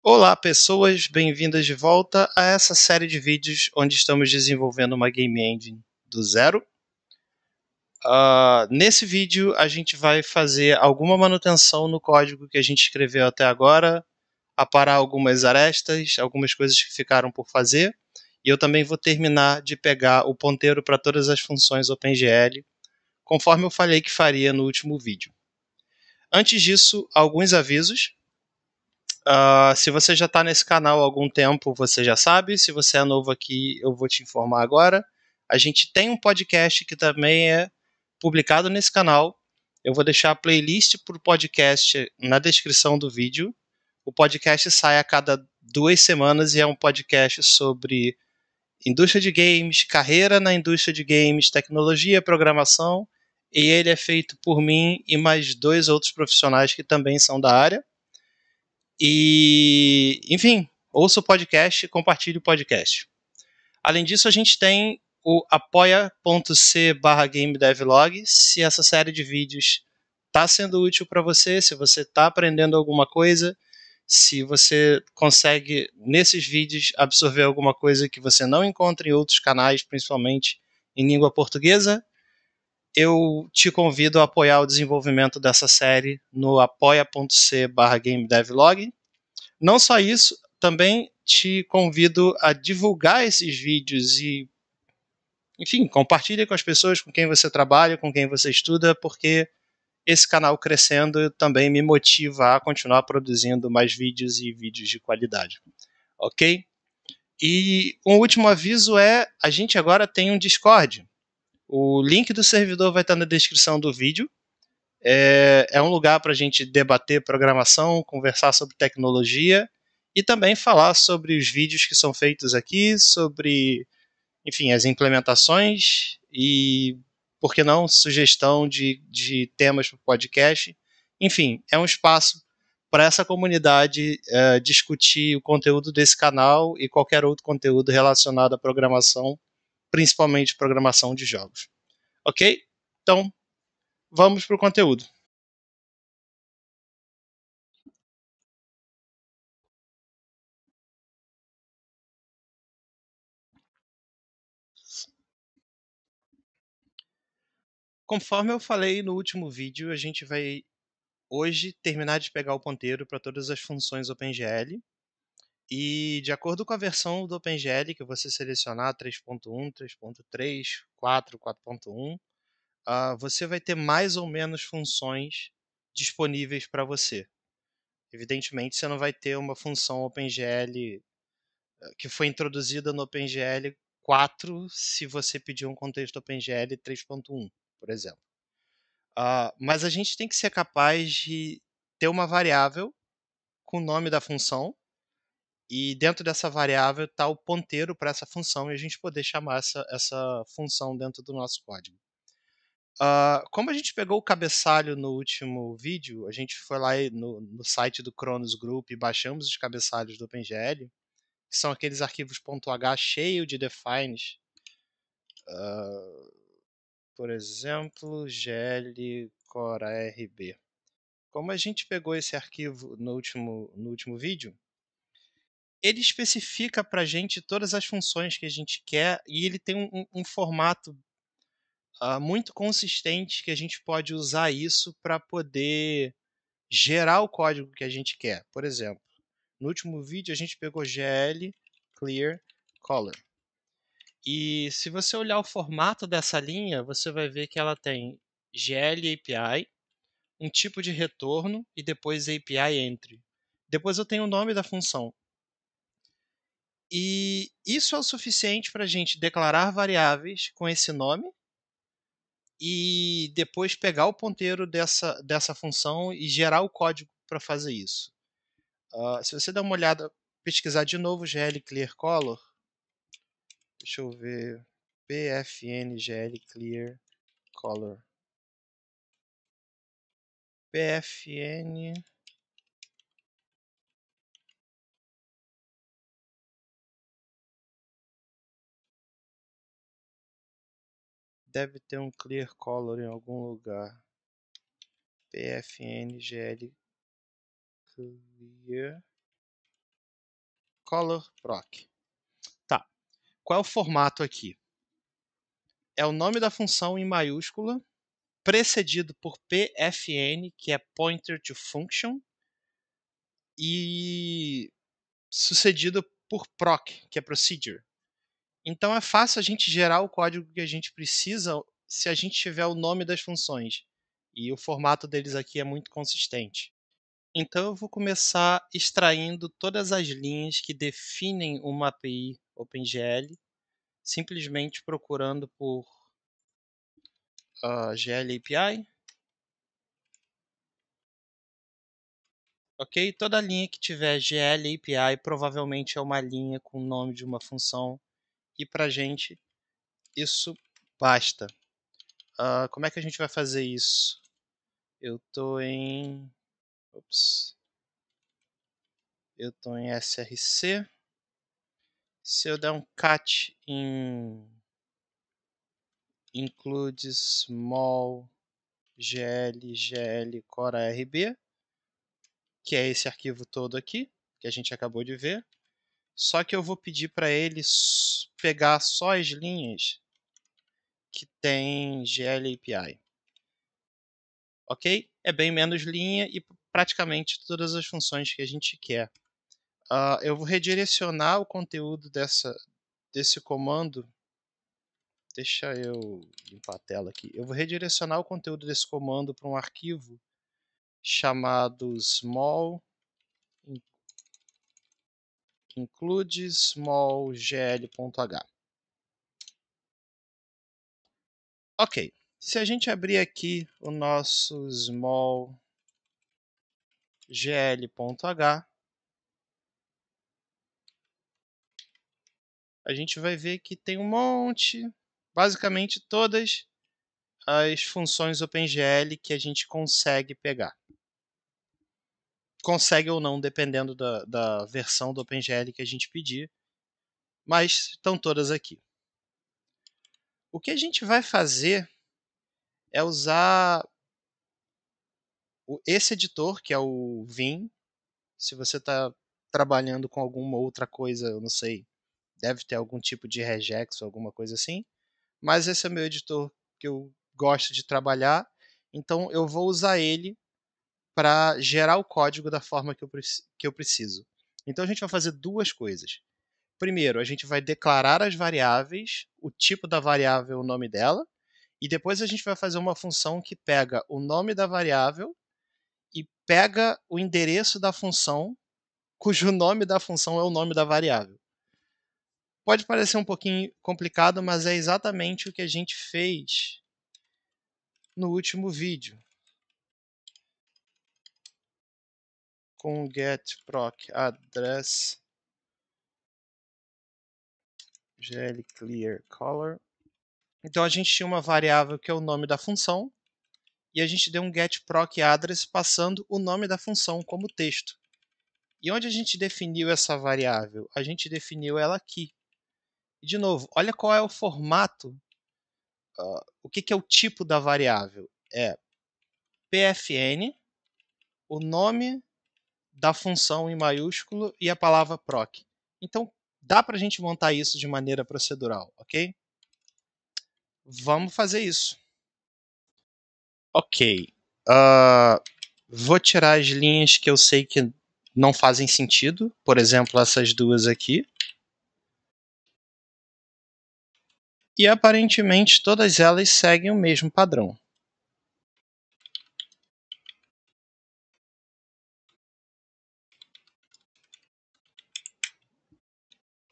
Olá, pessoas, bem-vindas de volta a essa série de vídeos onde estamos desenvolvendo uma game engine do zero. Nesse vídeo, a gente vai fazer alguma manutenção no código que a gente escreveu até agora, aparar algumas arestas, algumas coisas que ficaram por fazer, e eu também vou terminar de pegar o ponteiro para todas as funções OpenGL, conforme eu falei que faria no último vídeo. Antes disso, alguns avisos. Se você já está nesse canal há algum tempo, você já sabe. Se você é novo aqui, eu vou te informar agora. A gente tem um podcast que também é publicado nesse canal. Eu vou deixar a playlist para o podcast na descrição do vídeo. O podcast sai a cada 2 semanas e é um podcast sobre indústria de games, carreira na indústria de games, tecnologia, programação. E ele é feito por mim e mais 2 outros profissionais que também são da área. E, enfim, ouça o podcast e compartilhe o podcast. Além disso, a gente tem o apoia.c/gamedevlog. Se essa série de vídeos está sendo útil para você, se você está aprendendo alguma coisa, se você consegue, nesses vídeos, absorver alguma coisa que você não encontra em outros canais, principalmente em língua portuguesa, eu te convido a apoiar o desenvolvimento dessa série no apoia.c/gamedevlog. Não só isso, também te convido a divulgar esses vídeos e, enfim, compartilhe com as pessoas com quem você trabalha, com quem você estuda, porque esse canal crescendo também me motiva a continuar produzindo mais vídeos e vídeos de qualidade. Ok? E um último aviso é, a gente agora tem um Discord. O link do servidor vai estar na descrição do vídeo. É um lugar para a gente debater programação, conversar sobre tecnologia e também falar sobre os vídeos que são feitos aqui, sobre, enfim, as implementações e, por que não, sugestão de temas para o podcast. Enfim, é um espaço para essa comunidade discutir o conteúdo desse canal e qualquer outro conteúdo relacionado à programação, principalmente programação de jogos. Ok? Então, vamos para o conteúdo. Conforme eu falei no último vídeo, a gente vai hoje terminar de pegar o ponteiro para todas as funções OpenGL. E de acordo com a versão do OpenGL que você selecionar, 3.1, 3.3, 4, 4.1, você vai ter mais ou menos funções disponíveis para você. Evidentemente, você não vai ter uma função OpenGL que foi introduzida no OpenGL 4 se você pedir um contexto OpenGL 3.1, por exemplo. Mas a gente tem que ser capaz de ter uma variável com o nome da função e dentro dessa variável está o ponteiro para essa função e a gente poder chamar essa função dentro do nosso código. Como a gente pegou o cabeçalho no último vídeo, a gente foi lá no site do Cronos Group e baixamos os cabeçalhos do OpenGL, que são aqueles arquivos .h cheio de defines. Por exemplo, gl core ARB. Como a gente pegou esse arquivo no último vídeo, ele especifica para a gente todas as funções que a gente quer e ele tem um formato muito consistente que a gente pode usar isso para poder gerar o código que a gente quer. Por exemplo, no último vídeo a gente pegou gl clear color. E se você olhar o formato dessa linha, você vai ver que ela tem gl API, um tipo de retorno e depois API entry. Depois eu tenho o nome da função. E isso é o suficiente para a gente declarar variáveis com esse nome e depois pegar o ponteiro dessa função e gerar o código para fazer isso. Se você der uma olhada, pesquisar de novo gl clear color, deixa eu ver, pfn gl clear color, pfn deve ter um clear color em algum lugar. pfn gl clear color proc. Tá. Qual é o formato aqui? É o nome da função em maiúscula, precedido por PFN, que é Pointer to Function, e sucedido por proc, que é Procedure. Então é fácil a gente gerar o código que a gente precisa se a gente tiver o nome das funções. E o formato deles aqui é muito consistente. Então eu vou começar extraindo todas as linhas que definem uma API OpenGL, simplesmente procurando por GL API. Ok? Toda linha que tiver GL API provavelmente é uma linha com o nome de uma função. E para a gente isso basta. Como é que a gente vai fazer isso? Eu estou em src. Se eu der um cat em include small gl cora rb, que é esse arquivo todo aqui, que a gente acabou de ver. Só que eu vou pedir para ele pegar só as linhas que tem GL API. Ok? É bem menos linha e praticamente todas as funções que a gente quer. Eu vou redirecionar o conteúdo desse comando. Deixa eu limpar a tela aqui. Eu vou redirecionar o conteúdo desse comando para um arquivo chamado small include small gl.h. Ok. Se a gente abrir aqui o nosso small gl.h, a gente vai ver que tem um monte, basicamente todas as funções OpenGL que a gente consegue pegar. Consegue ou não, dependendo da versão do OpenGL que a gente pedir, mas estão todas aqui. O que a gente vai fazer é usar esse editor, que é o Vim. Se você está trabalhando com alguma outra coisa, eu não sei, deve ter algum tipo de regex ou alguma coisa assim, mas esse é meu editor que eu gosto de trabalhar, então eu vou usar ele para gerar o código da forma que eu preciso. Então a gente vai fazer duas coisas. Primeiro, a gente vai declarar as variáveis, o tipo da variável, o nome dela, e depois a gente vai fazer uma função que pega o nome da variável e pega o endereço da função, cujo nome da função é o nome da variável. Pode parecer um pouquinho complicado, mas é exatamente o que a gente fez no último vídeo. Com getProcAddress glClearColor. Então a gente tinha uma variável que é o nome da função, e a gente deu um getProcAddress passando o nome da função como texto. E onde a gente definiu essa variável? A gente definiu ela aqui. E de novo, olha qual é o formato, o que é o tipo da variável. É PFN, o nome da função em maiúsculo e a palavra proc. Então, dá para a gente montar isso de maneira procedural, ok? Vamos fazer isso. Ok. Vou tirar as linhas que eu sei que não fazem sentido. Por exemplo, essas duas aqui. E aparentemente todas elas seguem o mesmo padrão.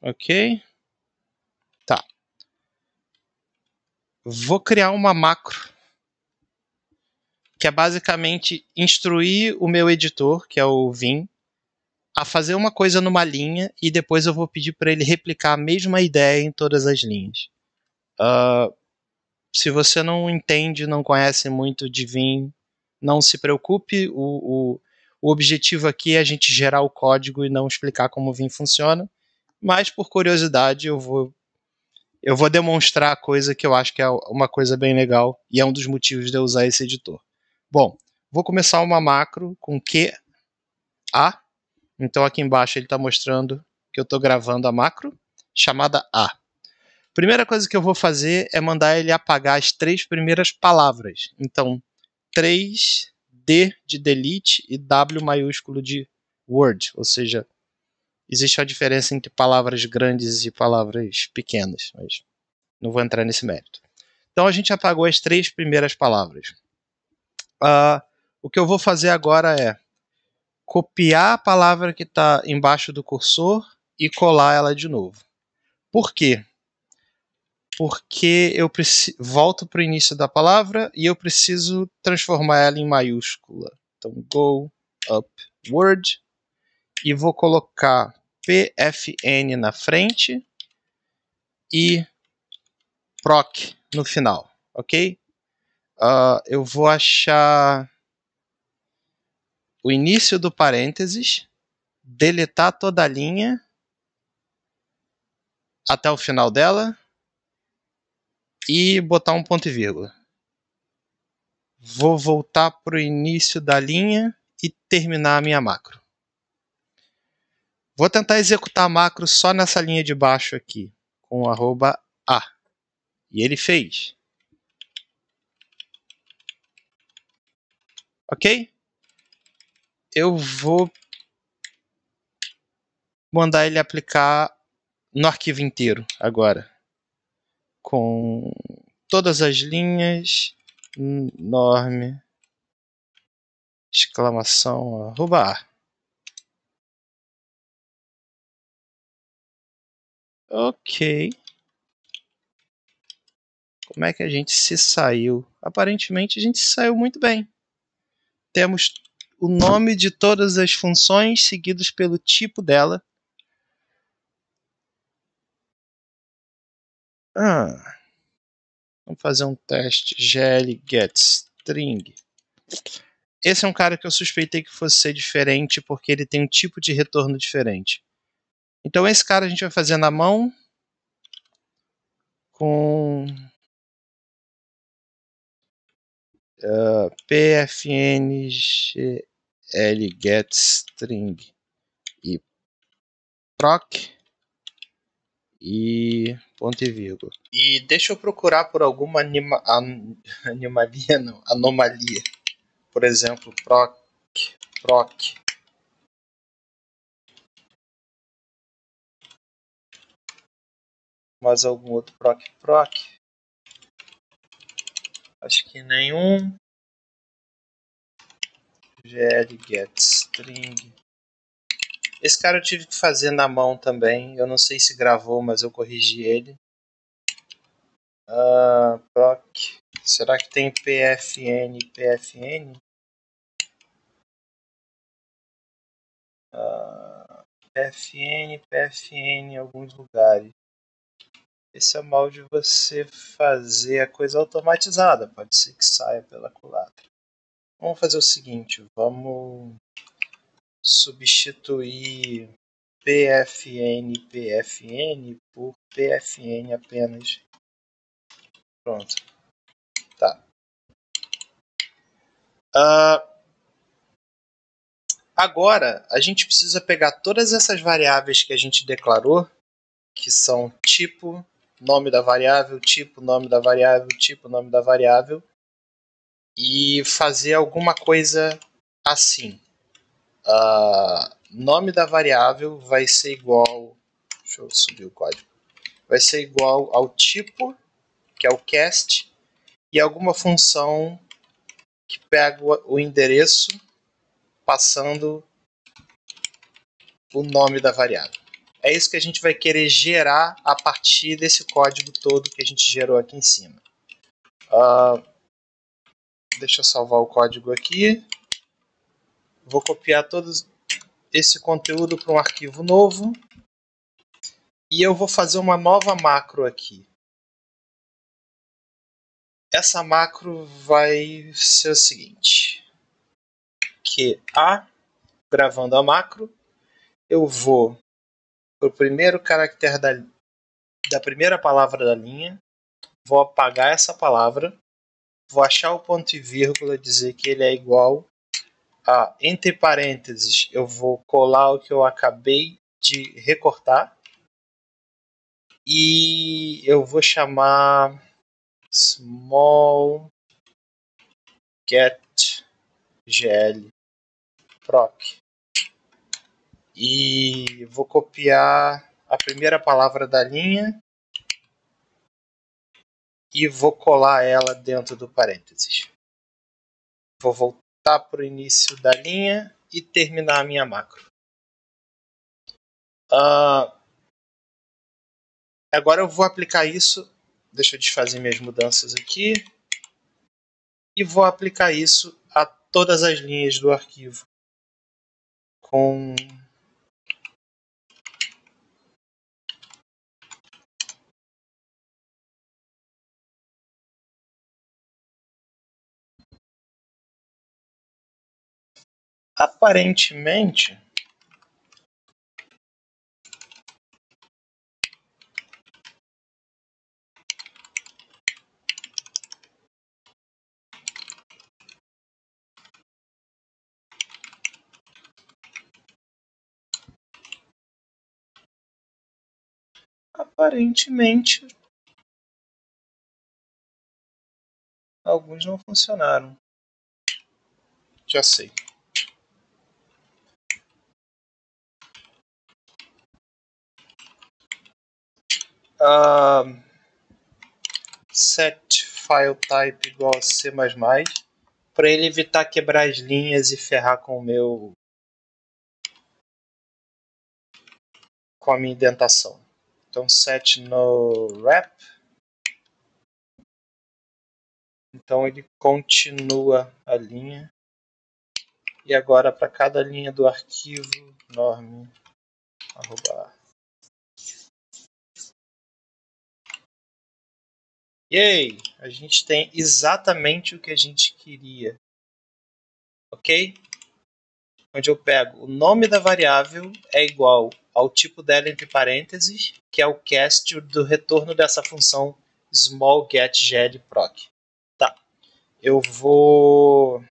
Ok? Tá. Vou criar uma macro, que é basicamente instruir o meu editor, que é o Vim, a fazer uma coisa numa linha e depois eu vou pedir para ele replicar a mesma ideia em todas as linhas. Se você não entende, não conhece muito de Vim, não se preocupe. O objetivo aqui é a gente gerar o código e não explicar como o Vim funciona. Mas por curiosidade eu vou demonstrar a coisa que eu acho que é uma coisa bem legal e é um dos motivos de eu usar esse editor. Bom, vou começar uma macro com QA. Então aqui embaixo ele está mostrando que eu estou gravando a macro, chamada A. Primeira coisa que eu vou fazer é mandar ele apagar as 3 primeiras palavras. Então, 3, D de delete e W maiúsculo de word. Ou seja, existe a diferença entre palavras grandes e palavras pequenas, mas não vou entrar nesse mérito. Então, a gente apagou as 3 primeiras palavras. O que eu vou fazer agora é copiar a palavra que está embaixo do cursor e colar ela de novo. Por quê? Porque eu volto para o início da palavra e eu preciso transformar ela em maiúscula. Então, go up word e vou colocar PFN na frente e proc no final, ok? Eu vou achar o início do parênteses, deletar toda a linha até o final dela e botar um ponto e vírgula. Vou voltar para o início da linha e terminar a minha macro. Vou tentar executar a macro só nessa linha de baixo aqui, com @a. E ele fez. Ok? Eu vou mandar ele aplicar no arquivo inteiro agora. Com todas as linhas, norm, exclamação, @a. Ok. Como é que a gente se saiu? Aparentemente a gente se saiu muito bem. Temos o nome de todas as funções seguidos pelo tipo dela. Vamos fazer um teste. GL get string. Esse é um cara que eu suspeitei que fosse ser diferente porque ele tem um tipo de retorno diferente. Então esse cara a gente vai fazer na mão com PFN GL get string e proc e ponto e vírgula. E deixa eu procurar por alguma anomalia. Por exemplo, proc. Mais algum outro proc. Acho que nenhum. GL get string. Esse cara eu tive que fazer na mão também. Eu não sei se gravou, mas eu corrigi ele. Proc. Será que tem PFN? PFN em alguns lugares. Esse é o mal de você fazer a coisa automatizada. Pode ser que saia pela culatra. Vamos fazer o seguinte. Vamos substituir PFN por PFN apenas. Pronto. Tá. Agora, a gente precisa pegar todas essas variáveis que a gente declarou, que são tipo, nome da variável, tipo, nome da variável, tipo, nome da variável, e fazer alguma coisa assim. Nome da variável vai ser igual... Deixa eu subir o código. Vai ser igual ao tipo, que é o cast, e alguma função que pega o endereço passando o nome da variável. É isso que a gente vai querer gerar a partir desse código todo que a gente gerou aqui em cima. Deixa eu salvar o código aqui. Vou copiar todo esse conteúdo para um arquivo novo. E eu vou fazer uma nova macro aqui. Essa macro vai ser o seguinte. Que gravando a macro, eu vou para o primeiro caractere da primeira palavra da linha, vou apagar essa palavra, vou achar o ponto e vírgula, dizer que ele é igual a, entre parênteses, eu vou colar o que eu acabei de recortar. E eu vou chamar small get gl proc. E vou copiar a primeira palavra da linha e vou colar ela dentro do parênteses. Vou voltar para o início da linha e terminar a minha macro. Agora eu vou aplicar isso. Deixa eu desfazer minhas mudanças aqui. E vou aplicar isso a todas as linhas do arquivo. Com aparentemente alguns não funcionaram. Já sei. Set file type igual a C++, para ele evitar quebrar as linhas e ferrar com a minha indentação. Então set no wrap. Então ele continua a linha. E agora para cada linha do arquivo norm arroba. Yay! A gente tem exatamente o que a gente queria. Ok? Onde eu pego o nome da variável é igual ao tipo dela entre parênteses, que é o cast do retorno dessa função small get gl proc. Tá. Eu vou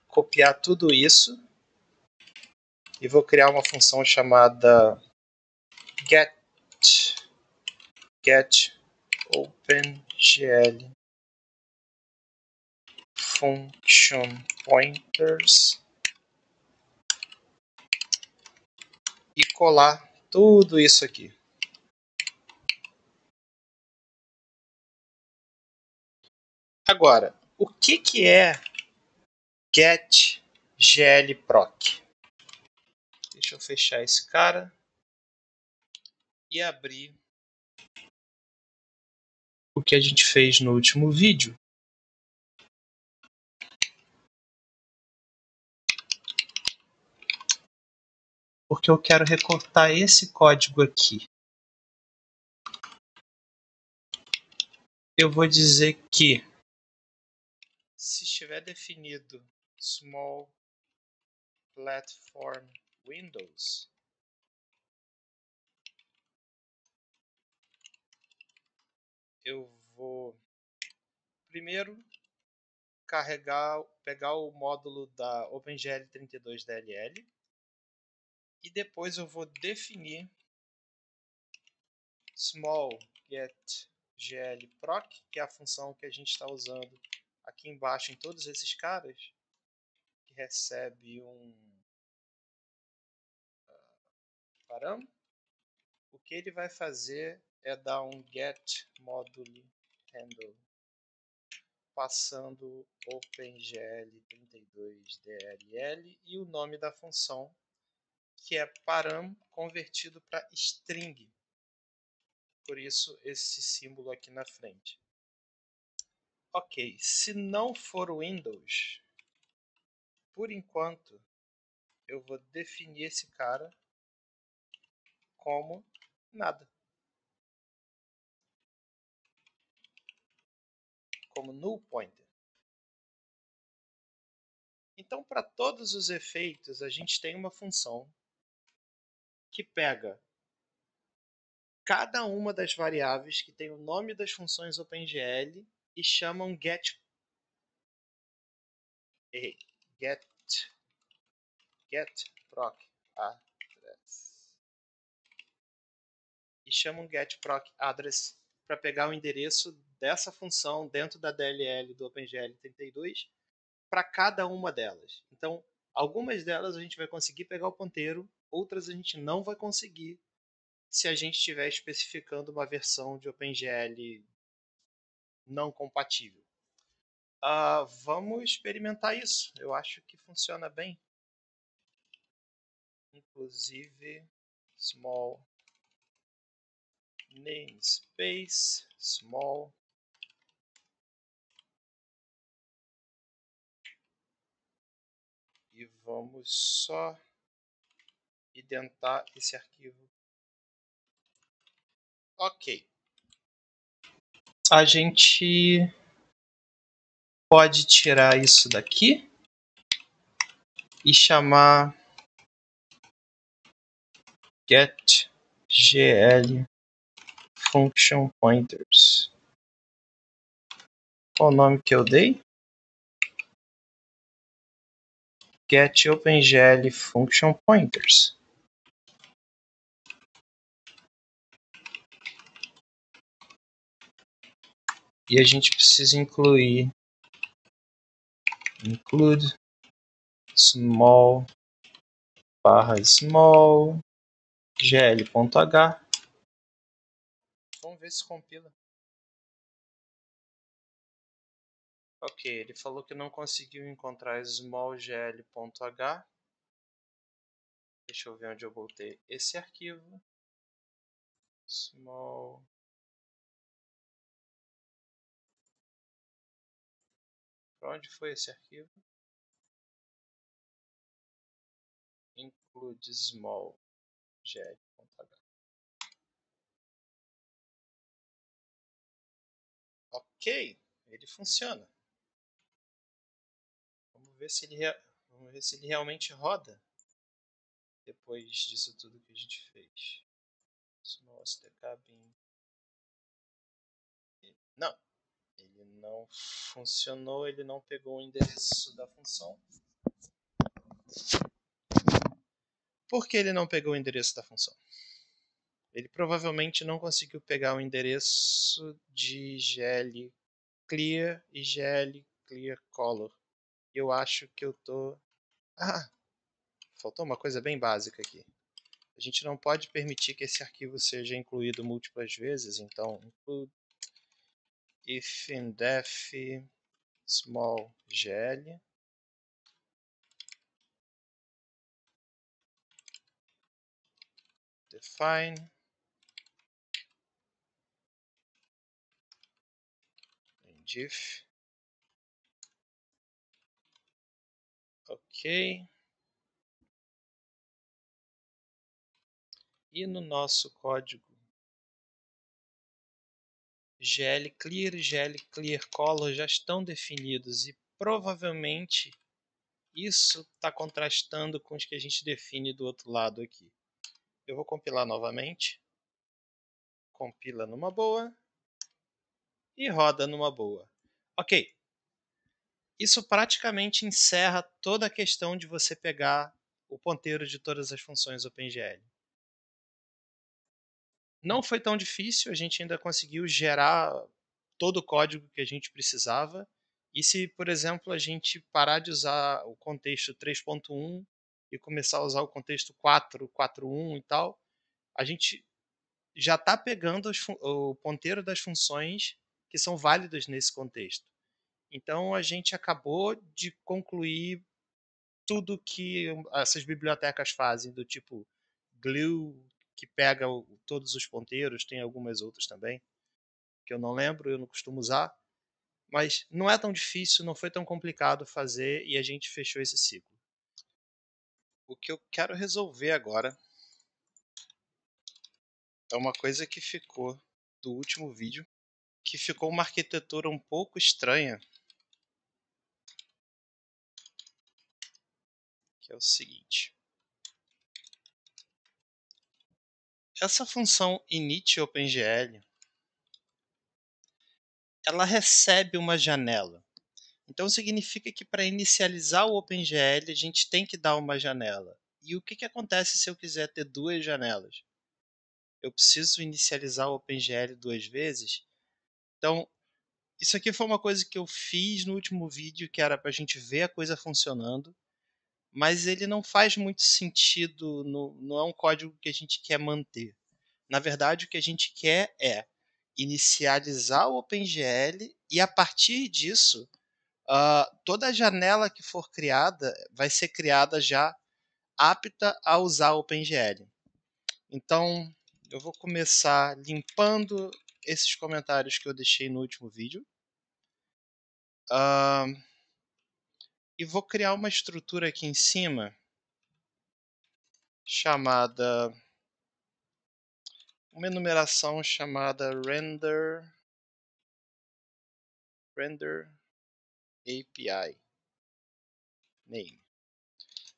copiar tudo isso e vou criar uma função chamada get OpenGL function pointers e colar tudo isso aqui. Agora, o que é get gl proc? Deixa eu fechar esse cara e abrir o que a gente fez no último vídeo. Porque eu quero recortar esse código aqui. Eu vou dizer que se estiver definido small platform windows, eu vou primeiro pegar o módulo da OpenGL 32DLL e depois eu vou definir small get gl proc, que é a função que a gente está usando aqui embaixo em todos esses caras, que recebe um parâmetro. O que ele vai fazer é dar um get module handle passando OpenGL 32DLL e o nome da função, que é param convertido para string. Por isso esse símbolo aqui na frente. Ok, se não for Windows, por enquanto eu vou definir esse cara como nada. Como null pointer. Então, para todos os efeitos, a gente tem uma função que pega cada uma das variáveis que tem o nome das funções OpenGL e chama um get proc address. chama um getProcAddress para pegar o endereço dessa função dentro da DLL do OpenGL 32 para cada uma delas. Então, algumas delas a gente vai conseguir pegar o ponteiro, outras a gente não vai conseguir se a gente estiver especificando uma versão de OpenGL não compatível. Vamos experimentar isso. Eu acho que funciona bem. Inclusive, small namespace, small. E vamos só identar esse arquivo. Ok. A gente pode tirar isso daqui e chamar getGL function pointers. Qual o nome que eu dei? Get OpenGL function pointers. E a gente precisa incluir include small /small gl.h. Vamos ver se compila. Ok, ele falou que não conseguiu encontrar smallgl.h. Deixa eu ver onde eu botei esse arquivo. Small. Para onde foi esse arquivo? Include small gl.h. Ok, ele funciona. Vamos ver se ele realmente roda depois disso tudo que a gente fez. Small cabin. Não, ele não funcionou, ele não pegou o endereço da função. Por que ele não pegou o endereço da função? Ele provavelmente não conseguiu pegar o endereço de GL clear e GL clear color. Eu acho que eu tô... faltou uma coisa bem básica aqui. A gente não pode permitir que esse arquivo seja incluído múltiplas vezes, então include if in def small gl define diff. Ok. E no nosso código GL clear e GL clear color já estão definidos e provavelmente isso está contrastando com os que a gente define do outro lado aqui. Eu vou compilar novamente. Compila numa boa e roda numa boa. Ok. Isso praticamente encerra toda a questão de você pegar o ponteiro de todas as funções OpenGL. Não foi tão difícil, a gente ainda conseguiu gerar todo o código que a gente precisava. E se, por exemplo, a gente parar de usar o contexto 3.1 e começar a usar o contexto 4, 4.1 e tal, a gente já está pegando o ponteiro das funções que são válidas nesse contexto. Então a gente acabou de concluir tudo que essas bibliotecas fazem, do tipo glue, que pega todos os ponteiros, tem algumas outras também, que eu não lembro, eu não costumo usar, mas não é tão difícil, não foi tão complicado fazer e a gente fechou esse ciclo. O que eu quero resolver agora é uma coisa que ficou do último vídeo, que ficou uma arquitetura um pouco estranha, que é o seguinte. Essa função init OpenGL, ela recebe uma janela. Então significa que para inicializar o OpenGL a gente tem que dar uma janela. E o que acontece se eu quiser ter duas janelas? eu preciso inicializar o OpenGL 2 vezes. Então, isso aqui foi uma coisa que eu fiz no último vídeo, que era para a gente ver a coisa funcionando, mas ele não faz muito sentido, não é um código que a gente quer manter. Na verdade, o que a gente quer é inicializar o OpenGL e, a partir disso, toda janela que for criada vai ser criada já apta a usar o OpenGL. Então, eu vou começar limpando esses comentários que eu deixei no último vídeo. E vou criar uma estrutura aqui em cima chamada, uma enumeração chamada render API name.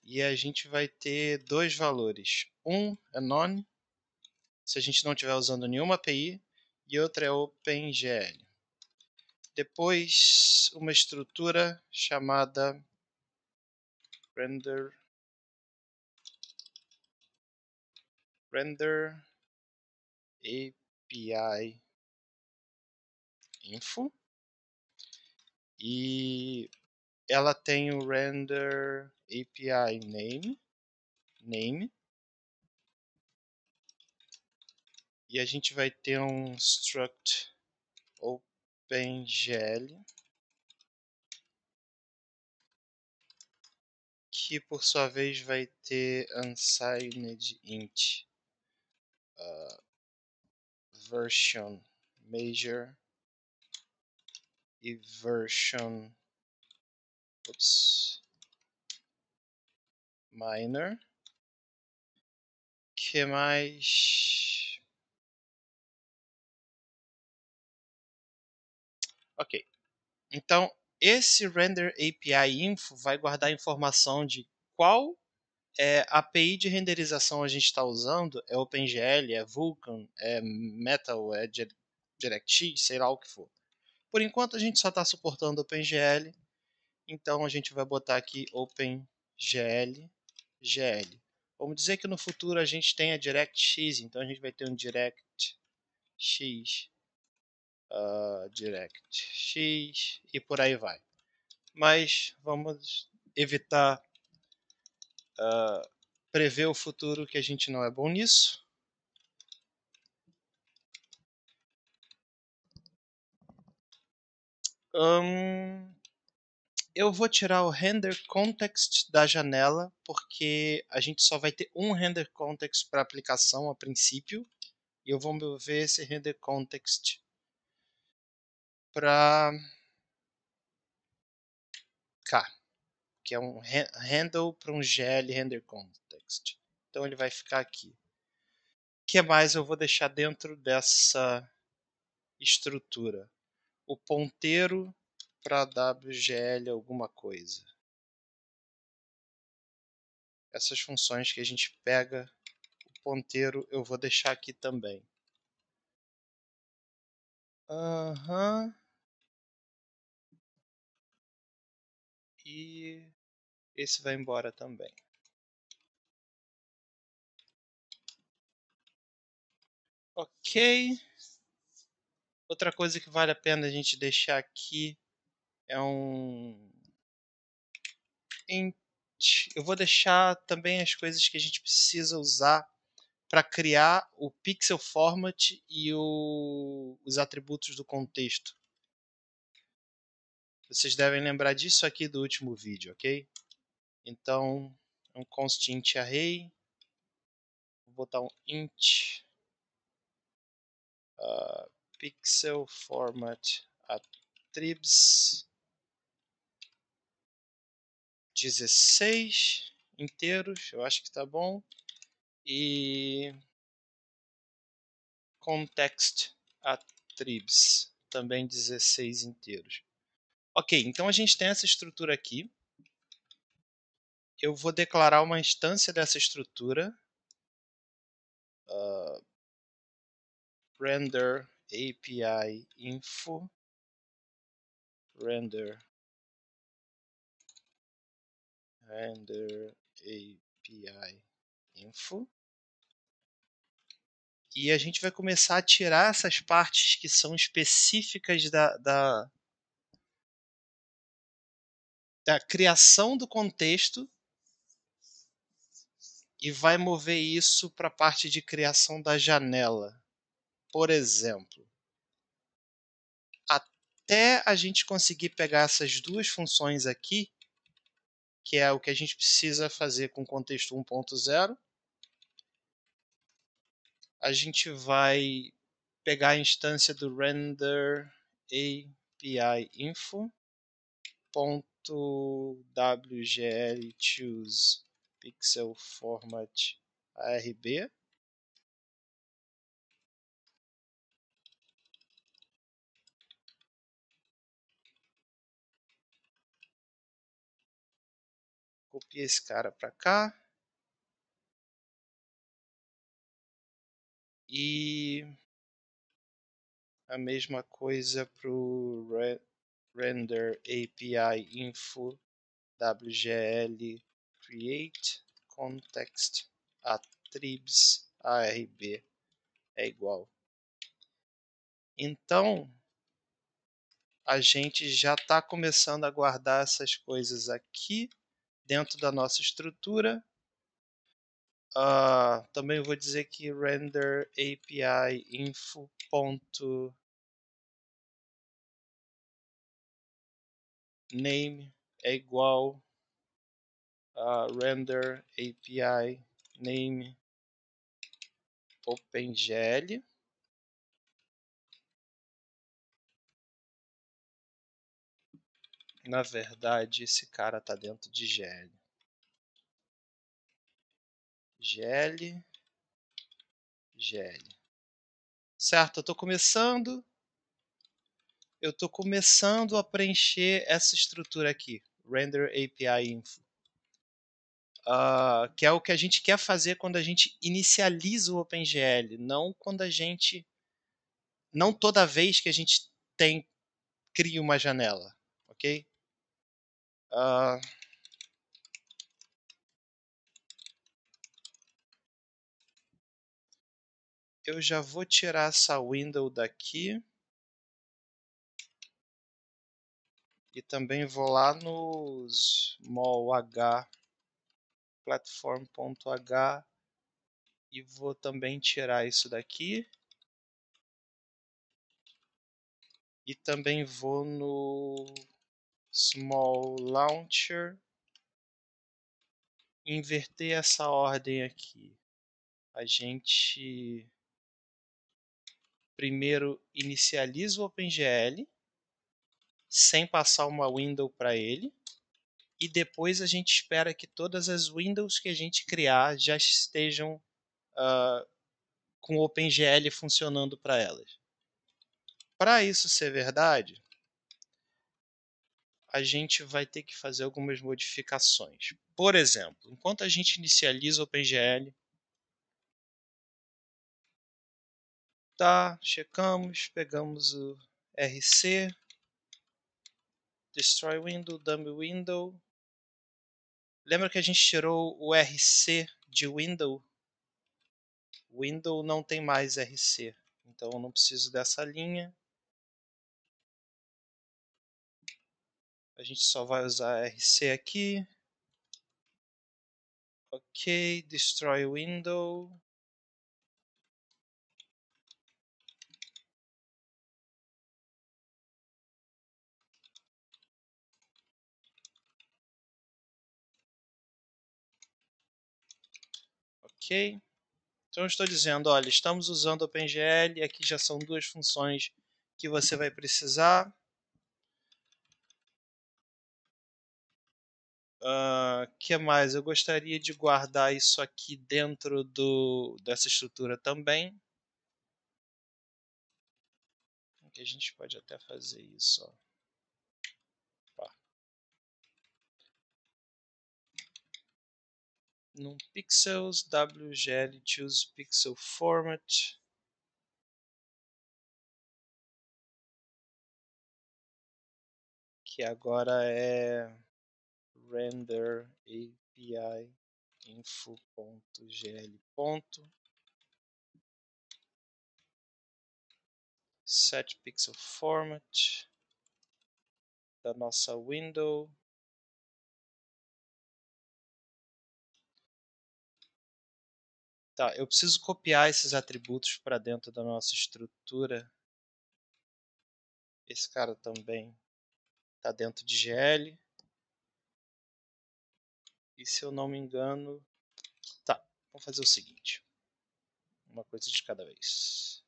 E a gente vai ter dois valores. Um é none, se a gente não estiver usando nenhuma API, e outro é OpenGL. Depois, uma estrutura chamada render API info, e ela tem o render API name, e a gente vai ter um struct OpenGL, que por sua vez vai ter unsigned int version major e version minor. Que mais? Ok. Então, esse render API info vai guardar a informação de qual API de renderização a gente está usando. É OpenGL, é Vulkan, é Metal, é DirectX, sei lá o que for. Por enquanto a gente só está suportando OpenGL, então a gente vai botar aqui OpenGL GL. Vamos dizer que no futuro a gente tenha DirectX, então a gente vai ter um DirectX, DirectX e por aí vai. Mas vamos evitar prever o futuro, que a gente não é bom nisso. Eu vou tirar o render context da janela, porque a gente só vai ter um render context para aplicação a princípio, e eu vou mover esse render context para cá, que é um handle para um GL render context. Então ele vai ficar aqui. O que mais eu vou deixar dentro dessa estrutura? O ponteiro para WGL alguma coisa. Essas funções que a gente pega, o ponteiro eu vou deixar aqui também. E esse vai embora também. Ok. Outra coisa que vale a pena a gente deixar aqui é um int. Eu vou deixar também as coisas que a gente precisa usar para criar o pixel format e os atributos do contexto. Vocês devem lembrar disso aqui do último vídeo, ok? Então, um const int array, vou botar um int pixel format attribs 16 inteiros, eu acho que tá bom, e context attribs também 16 inteiros. Ok, então a gente tem essa estrutura aqui. Eu vou declarar uma instância dessa estrutura, render API info, render API info, E a gente vai começar a tirar essas partes que são específicas da criação do contexto e vai mover isso para a parte de criação da janela. Por exemplo, até a gente conseguir pegar essas duas funções aqui, que é o que a gente precisa fazer com o contexto 1.0, a gente vai pegar a instância do render API info .wgl choose pixel format arb, copia esse cara para cá e a mesma coisa para o render API info wgl create context attributes arb é igual. Então a gente já está começando a guardar essas coisas aqui dentro da nossa estrutura. Também vou dizer que render API info name é igual a render API name OpenGL. Na verdade, esse cara está dentro de GL. GL, GL. Certo, eu estou começando a preencher essa estrutura aqui, render API info. Que é o que a gente quer fazer quando a gente inicializa o OpenGL, não toda vez que a gente cria uma janela, ok? Eu já vou tirar essa window daqui e também vou lá no small h platform.h e vou também tirar isso daqui. E também vou no small launcher, inverter essa ordem aqui. A gente primeiro inicializa o OpenGL sem passar uma window para ele. E depois a gente espera que todas as windows que a gente criar já estejam com o OpenGL funcionando para elas. Para isso ser verdade, a gente vai ter que fazer algumas modificações. Por exemplo, enquanto a gente inicializa o OpenGL, tá, checamos, pegamos o RC, destroy window, dump window. Lembra que a gente tirou o RC de window? Window não tem mais RC, então eu não preciso dessa linha. A gente só vai usar RC aqui. Ok, destroy window. Ok. Então eu estou dizendo, olha, estamos usando OpenGL, aqui já são duas funções que você vai precisar. Que mais? Eu gostaria de guardar isso aqui dentro dessa estrutura também. Que a gente pode até fazer isso. Ó. Num pixels, wgl choose pixel format. Que agora é render API info.gl. set pixel format da nossa window. Tá, eu preciso copiar esses atributos para dentro da nossa estrutura. Esse cara também está dentro de GL. E se eu não me engano... Tá, vamos fazer o seguinte. Uma coisa de cada vez.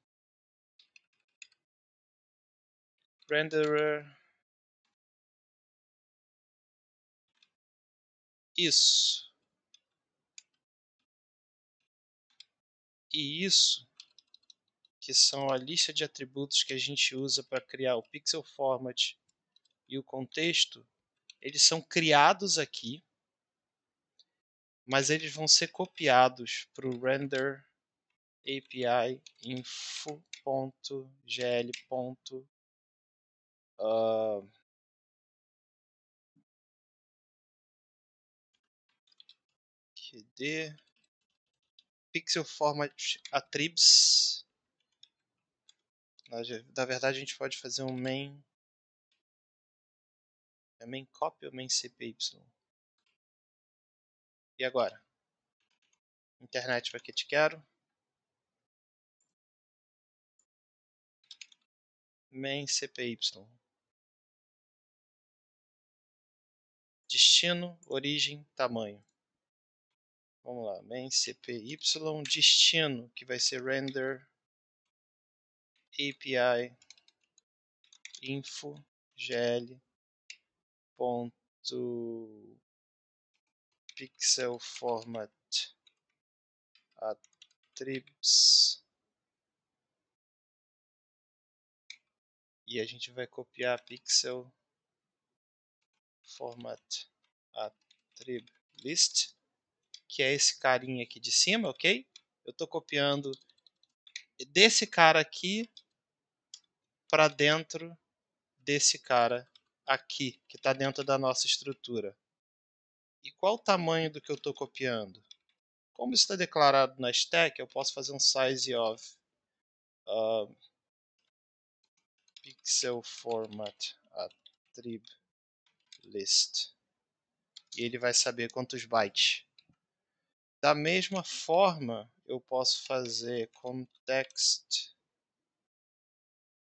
Renderer. Isso. E isso, que são a lista de atributos que a gente usa para criar o pixel format e o contexto, eles são criados aqui, mas eles vão ser copiados para o render API info.gl. QD pixel format attributes. Na verdade, a gente pode fazer um main. É main copy ou main cpy? E agora? Internet para que te quero. Main cpy. Destino, origem, tamanho. Vamos lá, main cpy, destino, que vai ser render API info gl ponto pixel format attributes. E a gente vai copiar pixel format attribute list, que é esse carinha aqui de cima, ok? Eu estou copiando desse cara aqui para dentro desse cara aqui, que está dentro da nossa estrutura. E qual o tamanho do que eu estou copiando? Como isso está declarado na stack, eu posso fazer um size of pixel format attribute list. E ele vai saber quantos bytes. Da mesma forma, eu posso fazer context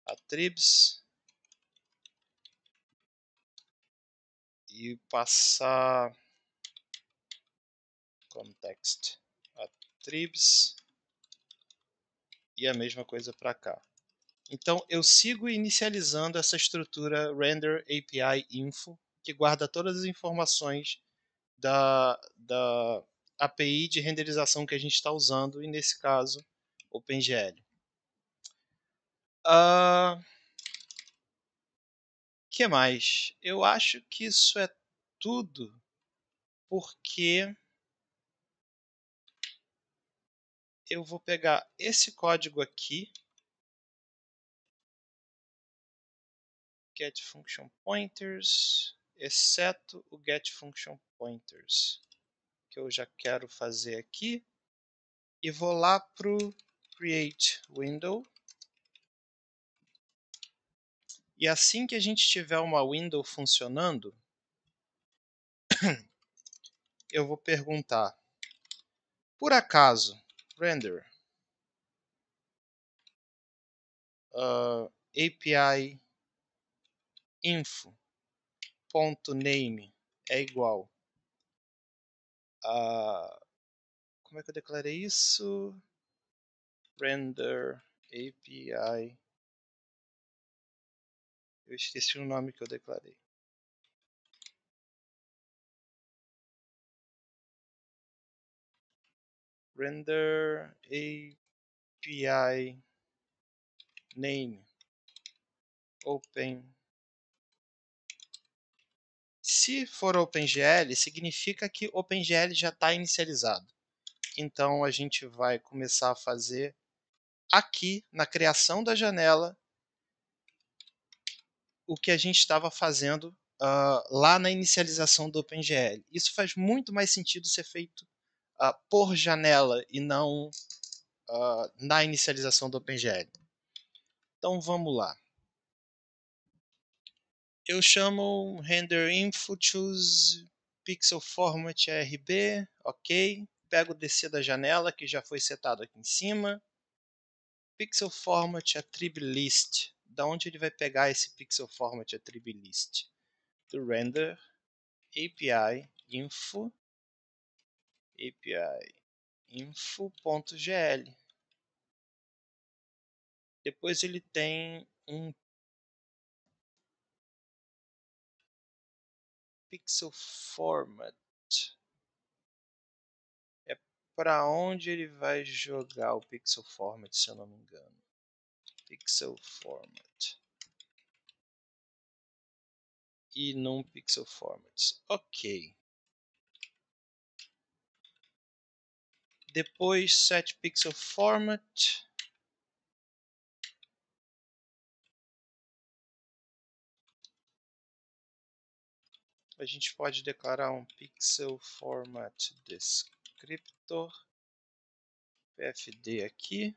attributes e passar context attributes e a mesma coisa para cá. Então eu sigo inicializando essa estrutura render API info, que guarda todas as informações da API de renderização que a gente está usando, e nesse caso OpenGL. Que mais? Eu acho que isso é tudo, porque eu vou pegar esse código aqui, get function pointers, exceto o get function pointers, que eu já quero fazer aqui, e vou lá para o create window. E assim que a gente tiver uma window funcionando, eu vou perguntar, por acaso, render API info.name é igual a... Como é que eu declarei isso? Render API... Eu esqueci o nome que eu declarei. Render API name open. Se for OpenGL, significa que OpenGL já está inicializado. Então a gente vai começar a fazer aqui na criação da janela o que a gente estava fazendo lá na inicialização do OpenGL. Isso faz muito mais sentido ser feito por janela e não na inicialização do OpenGL. Então vamos lá. Eu chamo render info, choose pixel format RB, ok. Pego o DC da janela que já foi setado aqui em cima. Pixel format attribute list. Da onde ele vai pegar esse pixel format attribute list? Do render API info info.gl. Depois ele tem um pixel format. É para onde ele vai jogar o pixel format, se eu não me engano. Pixel format. E num pixel format. Ok. Depois set pixel format. A gente pode declarar um pixel format descriptor pfd aqui.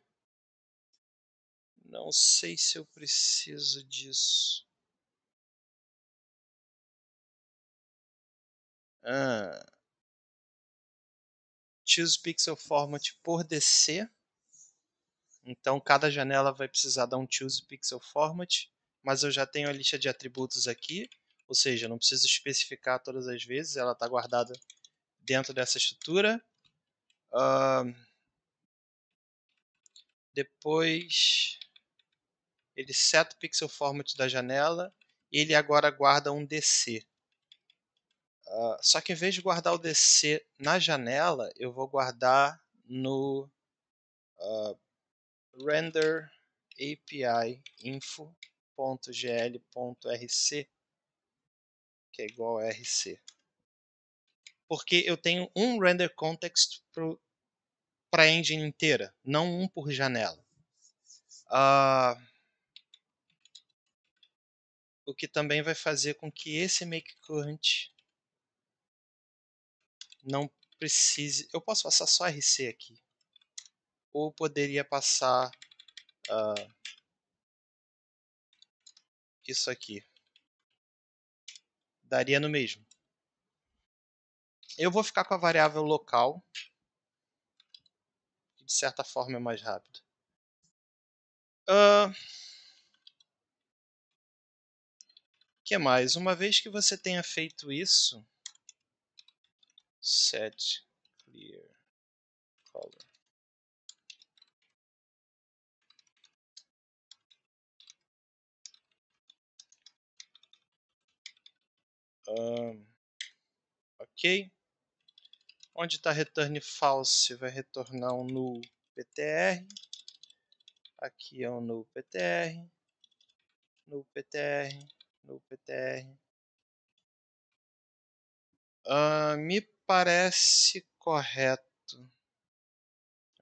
Não sei se eu preciso disso. Choose pixel format por DC. Então cada janela vai precisar dar um choose pixel format, mas eu já tenho a lista de atributos aqui, ou seja, não preciso especificar todas as vezes, ela está guardada dentro dessa estrutura. Depois ele seta o pixel format da janela e ele agora guarda um DC. Só que em vez de guardar o DC na janela, eu vou guardar no render API info.gl.rc, que é igual a RC. Porque eu tenho um render context para a engine inteira, não um por janela. O que também vai fazer com que esse makeCurrent não precise... Eu posso passar só RC aqui. Ou poderia passar isso aqui. Daria no mesmo. Eu vou ficar com a variável local, que de certa forma é mais rápido. Que mais? Uma vez que você tenha feito isso, set clear color. Ok. Onde está return false vai retornar um null ptr. Aqui é um null ptr. Null ptr. Null ptr. Me parece correto.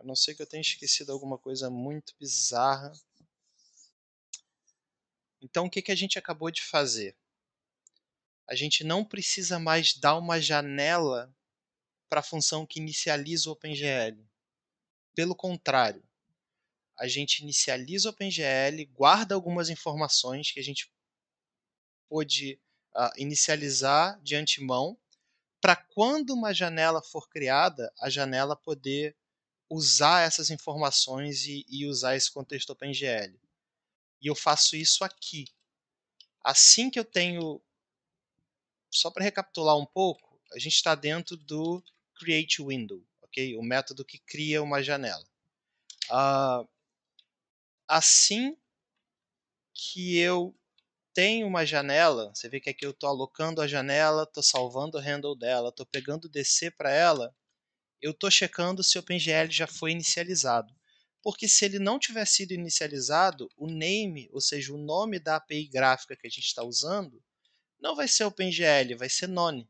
A não ser que eu tenha esquecido alguma coisa muito bizarra. Então o que a gente acabou de fazer? A gente não precisa mais dar uma janela para a função que inicializa o OpenGL. Pelo contrário, a gente inicializa o OpenGL, guarda algumas informações que a gente pôde inicializar de antemão, para quando uma janela for criada, a janela poder usar essas informações e usar esse contexto OpenGL. E eu faço isso aqui. Assim que eu tenho... Só para recapitular um pouco, a gente está dentro do create window, ok? O método que cria uma janela. Assim que eu tenho uma janela, você vê que aqui eu estou alocando a janela, estou salvando o handle dela, estou pegando o DC para ela, eu estou checando se o OpenGL já foi inicializado. Porque se ele não tiver sido inicializado, o name, ou seja, o nome da API gráfica que a gente está usando, não vai ser OpenGL, vai ser none.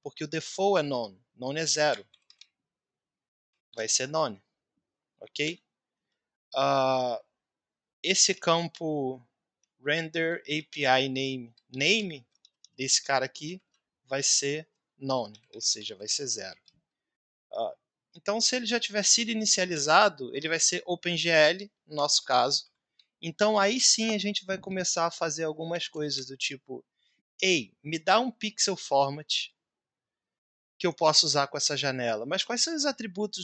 Porque o default é none. None é 0. Vai ser none. Ok? Esse campo render API name desse cara aqui vai ser none, ou seja, vai ser 0. Então, se ele já tiver sido inicializado, ele vai ser OpenGL, no nosso caso, Então aí sim a gente vai começar a fazer algumas coisas do tipo, ei, me dá um pixel format que eu posso usar com essa janela. Mas quais são os atributos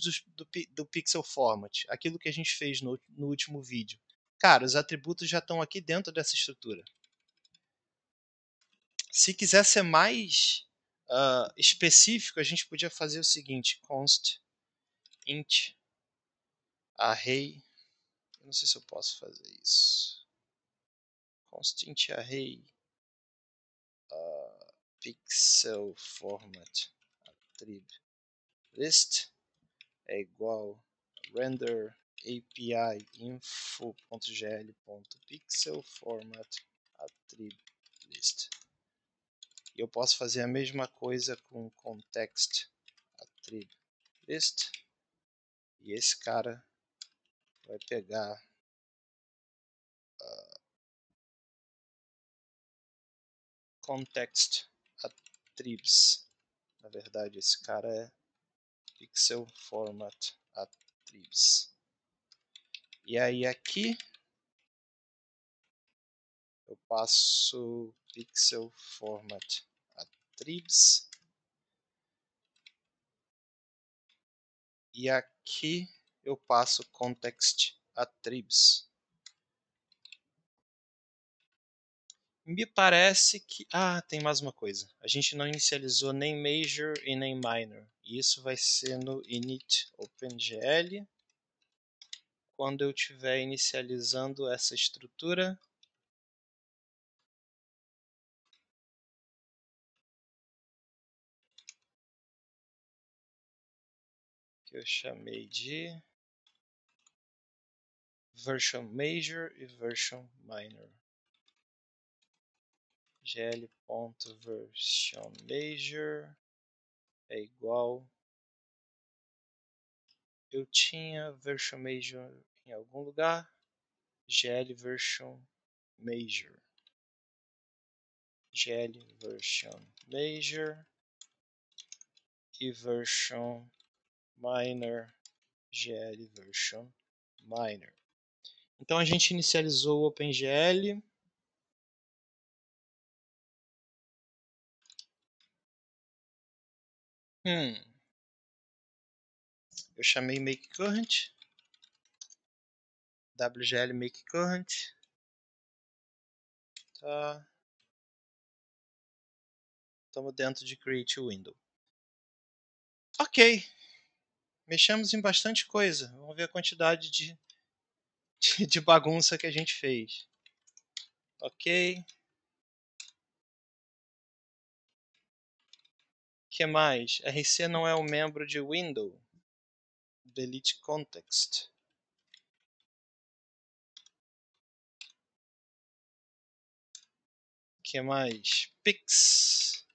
do pixel format? Aquilo que a gente fez no último vídeo. Cara, os atributos já estão aqui dentro dessa estrutura. Se quiser ser mais específico, a gente podia fazer o seguinte: const int array. Eu não sei se eu posso fazer isso. Const int array pixel format attrib list é igual render API info.gl.pixel format attrib list. E eu posso fazer a mesma coisa com context attrib list. E esse cara vai pegar context attribs. Na verdade, esse cara é pixel format attribs. E aí aqui eu passo pixel format attribs. E aqui eu passo context attribs. Me parece que... tem mais uma coisa. A gente não inicializou nem major e nem minor. E isso vai ser no init OpenGL. Quando eu estiver inicializando essa estrutura, que eu chamei de version major e version minor. gl.versionMajor é igual... Eu tinha version major em algum lugar. gl version major. gl version major e version minor gl version minor. Então a gente inicializou o OpenGL. Eu chamei makeCurrent, wgl makeCurrent. Tá. Estamos dentro de create window. Ok. Mexemos em bastante coisa. Vamos ver a quantidade de bagunça que a gente fez. Ok. Que mais? RC não é um membro de window. Delete context. Que mais? Pix.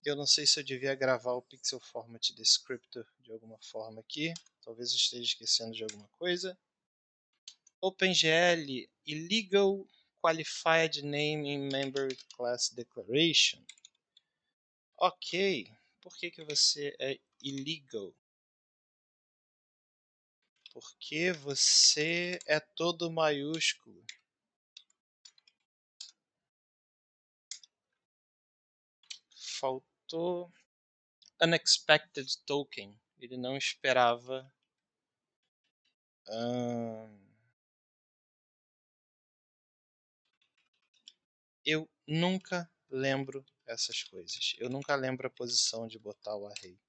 Eu não sei se eu devia gravar o pixel format descriptor de alguma forma aqui. Talvez eu esteja esquecendo de alguma coisa. OpenGL illegal qualified name in member class declaration. Ok. Por que você é illegal? Porque você é todo maiúsculo. Faltou unexpected token. Ele não esperava. Eu nunca lembro essas coisas. Eu nunca lembro a posição de botar o array.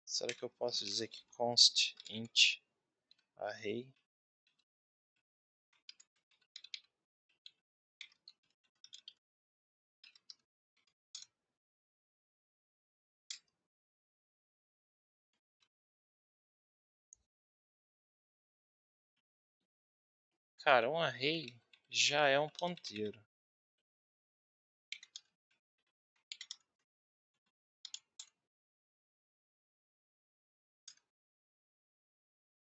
Será que eu posso dizer que const int array? Cara, um array já é um ponteiro.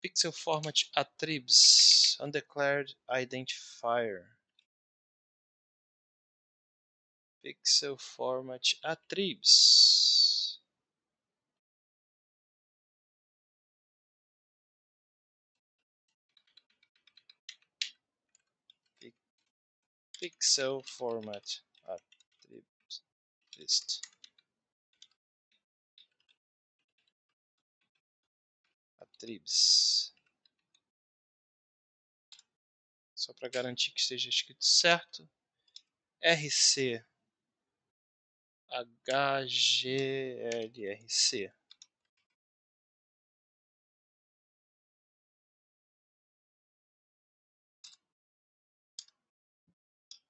Pixel format attribs. undeclared identifier, pixel format attributes. Pixel format attributes list. Attributes. Só para garantir que esteja escrito certo. RC HGLRC.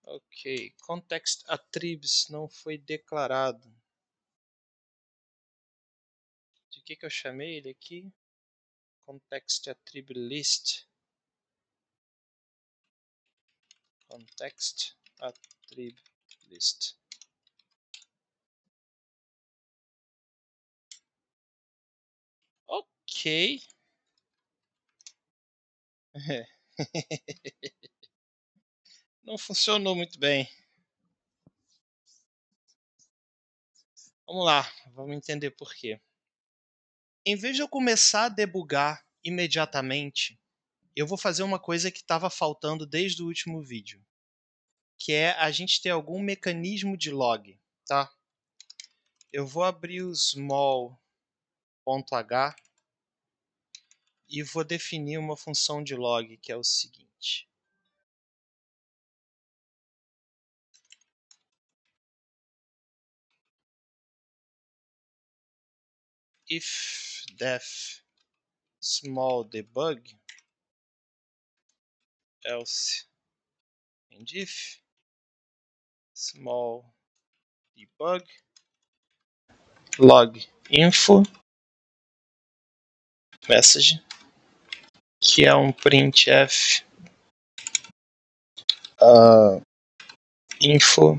Ok, context attributes não foi declarado. De que eu chamei ele aqui? Context attribute list. Context attribute list. Ok. Não funcionou muito bem. Vamos lá, vamos entender por quê. Em vez de eu começar a debugar imediatamente, eu vou fazer uma coisa que estava faltando desde o último vídeo, que é a gente ter algum mecanismo de log, tá? Eu vou abrir o small.h e vou definir uma função de log, que é o seguinte. If def small debug, else and if small debug log info message, que é um printf info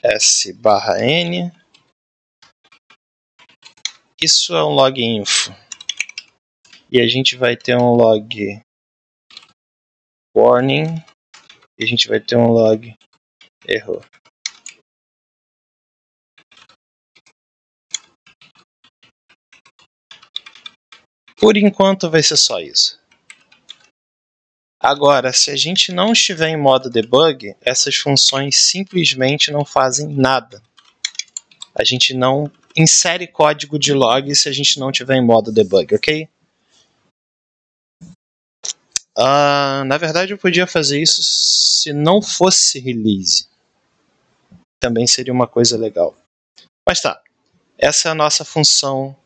%s barra n. Isso é um log info. E a gente vai ter um log warning. E a gente vai ter um log error. Por enquanto vai ser só isso. Agora, se a gente não estiver em modo debug, essas funções simplesmente não fazem nada. A gente não insere código de log se a gente não estiver em modo debug, ok? Na verdade, eu podia fazer isso se não fosse release. Também seria uma coisa legal. Mas tá, essa é a nossa função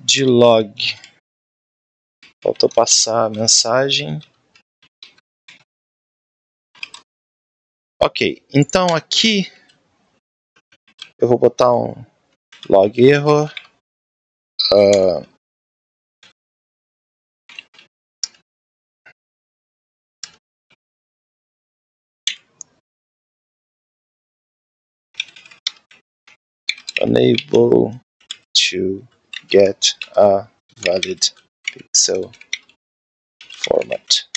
de log. Faltou passar a mensagem. Ok, então aqui eu vou botar um log error. Unable to get a valid pixel format.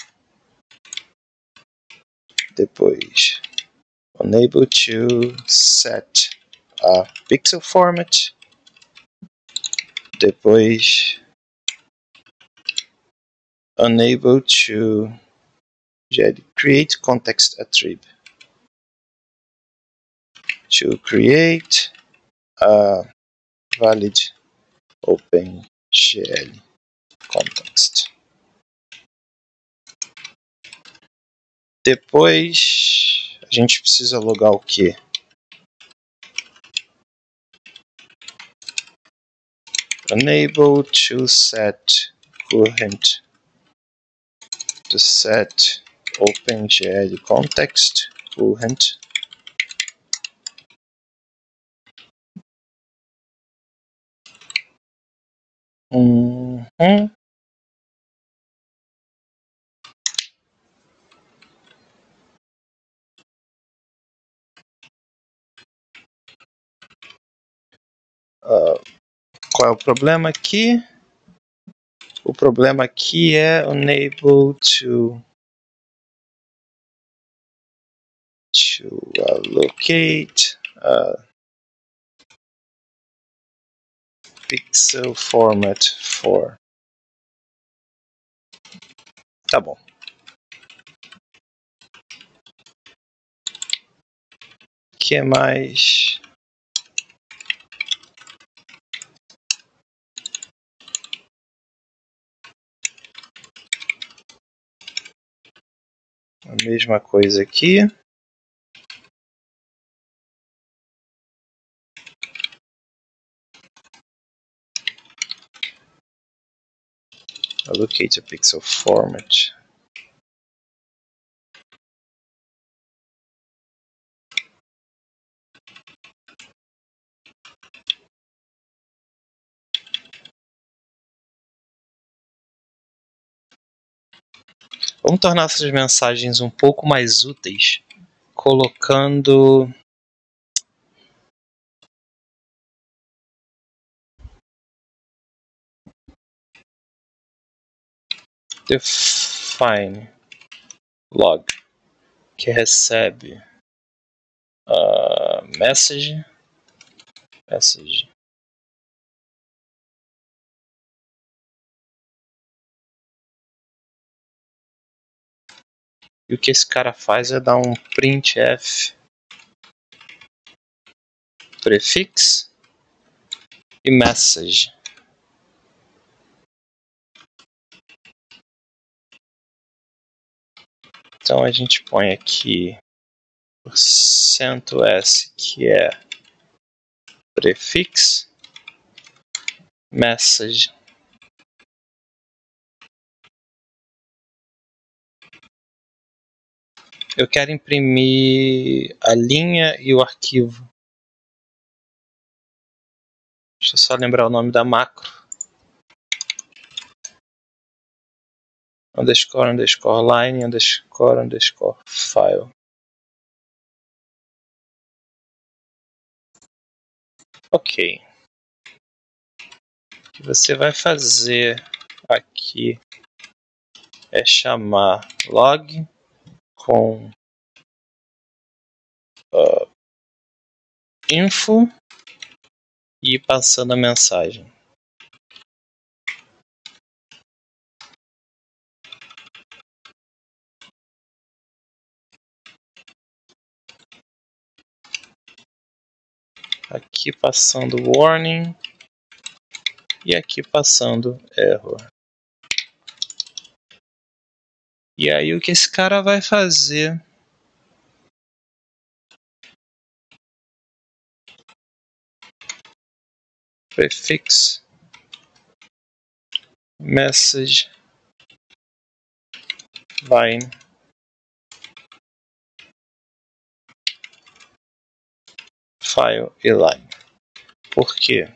Depois, unable to set a pixel format. Depois, unable to create context attribute. To create a valid OpenGL context. Depois a gente precisa logar o quê? Unable to set current to set OpenGL context current. Qual é o problema aqui? O problema aqui é unable to allocate pixel format for. Tá bom. O que mais? A mesma coisa aqui. Allocate a pixel format. Vamos tornar essas mensagens um pouco mais úteis, colocando define log, que recebe message. E o que esse cara faz é dar um printf prefix e message. Então a gente põe aqui %s, que é prefix, message. Eu quero imprimir a linha e o arquivo. Deixa eu só lembrar o nome da macro. __line _ file. Ok. O que você vai fazer aqui é chamar log com info e ir passando a mensagem. Aqui passando warning e aqui passando error. E aí o que esse cara vai fazer prefix message line file e line. Por quê?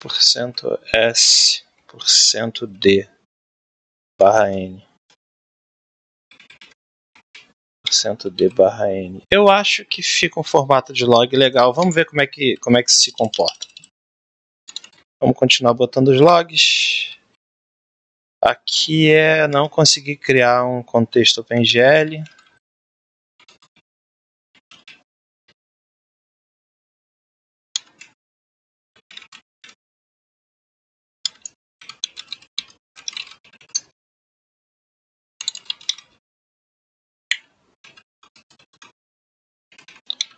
%s, %d barra n. %d barra n. Eu acho que fica um formato de log legal. Vamos ver como é que se comporta. Vamos continuar botando os logs. Aqui é não conseguir criar um contexto OpenGL.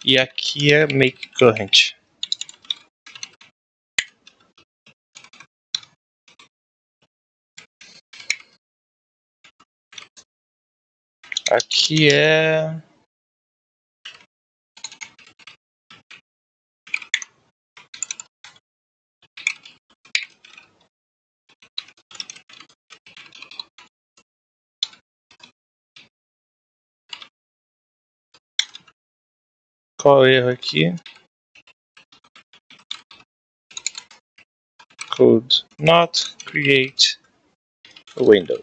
E aqui é make current. Aqui é qual o erro aqui? Could not create a window.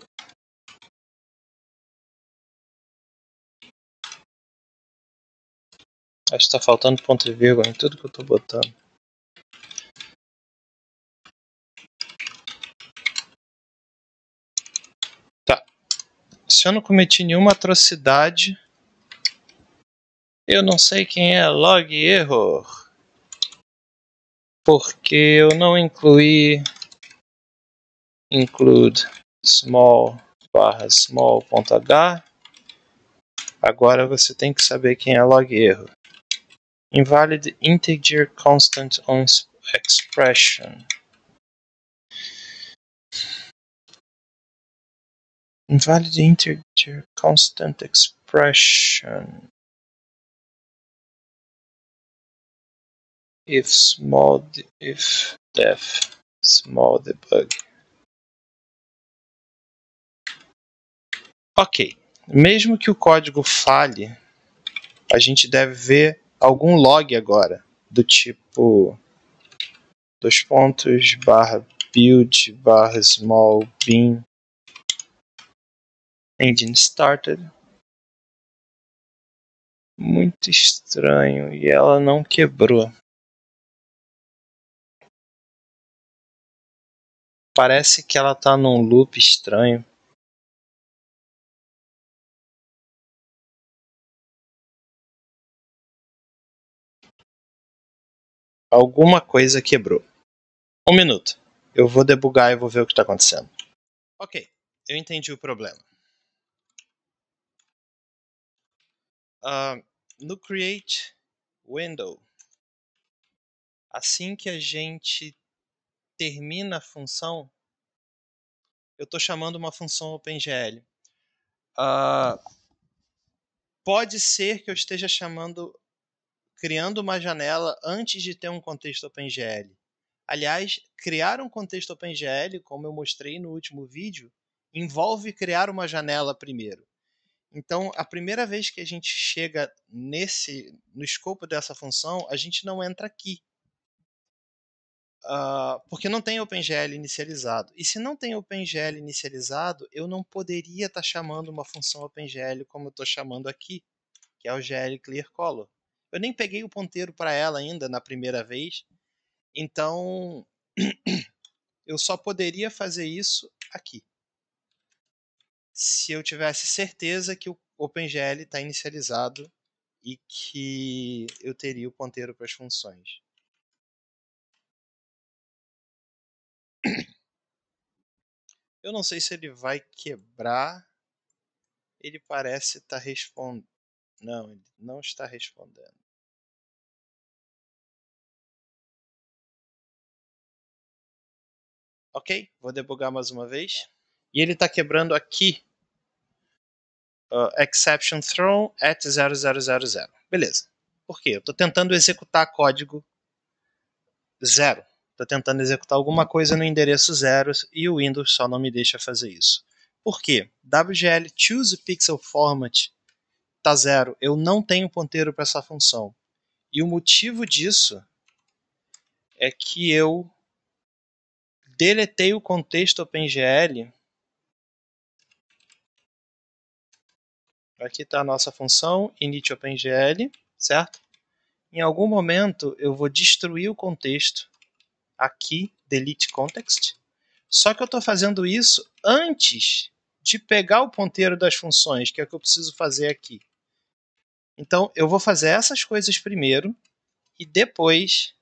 Acho que tá faltando ponto e vírgula em tudo que eu tô botando. Tá. Se eu não cometi nenhuma atrocidade, eu não sei quem é log error. Porque eu não incluí include small barra small.h. Agora você tem que saber quem é log erro. Invalid integer constant on expression. Invalid integer constant expression. If def small debug. Ok. Mesmo que o código falhe, a gente deve ver algum log agora, do tipo ..build /small bin engine started. Muito estranho, e ela não quebrou. Parece que ela tá num loop estranho. Alguma coisa quebrou. Um minuto. Eu vou debugar e vou ver o que está acontecendo. Ok, eu entendi o problema. No create window, assim que a gente termina a função, eu estou chamando uma função OpenGL. Pode ser que eu esteja criando uma janela antes de ter um contexto OpenGL. Aliás, criar um contexto OpenGL, como eu mostrei no último vídeo, envolve criar uma janela primeiro. Então, a primeira vez que a gente chega no escopo dessa função, a gente não entra aqui. Porque não tem OpenGL inicializado. E se não tem OpenGL inicializado, eu não poderia estar chamando uma função OpenGL como eu estou chamando aqui, que é o GL Clear Color. Eu nem peguei o ponteiro para ela ainda na primeira vez, então eu só poderia fazer isso aqui. Se eu tivesse certeza que o OpenGL está inicializado e que eu teria o ponteiro para as funções. Eu não sei se ele vai quebrar. Ele parece estar respondendo. Não, ele não está respondendo. Ok, vou debugar mais uma vez. E ele está quebrando aqui. Exception thrown at 0000. Beleza. Por quê? Eu estou tentando executar código 0. Estou tentando executar alguma coisa no endereço 0 e o Windows só não me deixa fazer isso. Por quê? WGL choose pixel format está 0. Eu não tenho ponteiro para essa função. E o motivo disso é que eu deletei o contexto OpenGL. Aqui está a nossa função init OpenGL, certo? Em algum momento eu vou destruir o contexto aqui, delete context. Só que eu estou fazendo isso antes de pegar o ponteiro das funções, que é o que eu preciso fazer aqui. Então eu vou fazer essas coisas primeiro e depois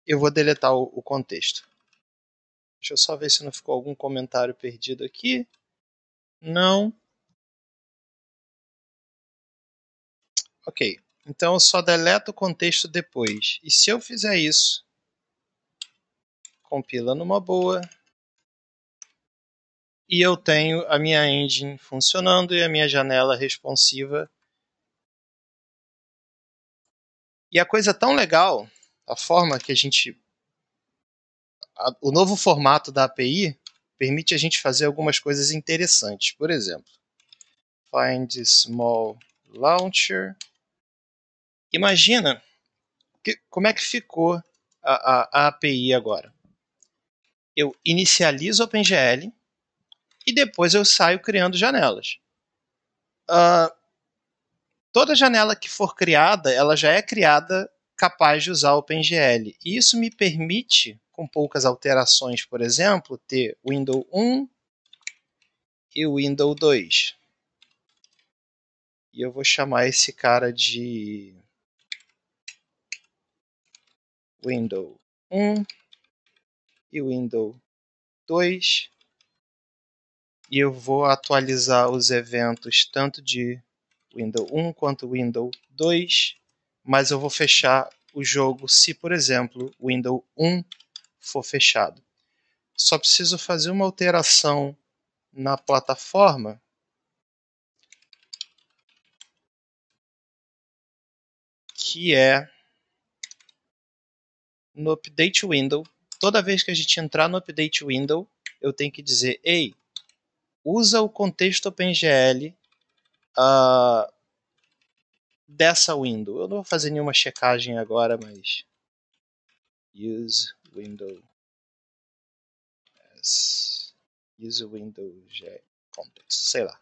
eu vou deletar o contexto. Deixa eu só ver se não ficou algum comentário perdido aqui. Não. Ok. Então eu só deleto o contexto depois. E se eu fizer isso, compila numa boa, e eu tenho a minha engine funcionando e a minha janela responsiva. E a coisa tão legal, a forma que o novo formato da API permite a gente fazer algumas coisas interessantes. Por exemplo, find small launcher. Imagina como é que ficou a API agora. Eu inicializo o OpenGL e depois eu saio criando janelas. toda janela que for criada, ela já é criada capaz de usar o OpenGL. E isso me permite, com poucas alterações, por exemplo, ter Window 1 e Window 2. E eu vou chamar esse cara de Window 1 e Window 2. E eu vou atualizar os eventos tanto de Window 1 quanto Window 2. Mas eu vou fechar o jogo se, por exemplo, Window 1 for fechado. Só preciso fazer uma alteração na plataforma, que é no Update Window. Toda vez que a gente entrar no Update Window, eu tenho que dizer, ei, usa o contexto OpenGL dessa window. Eu não vou fazer nenhuma checagem agora, mas use window as use window context, sei lá.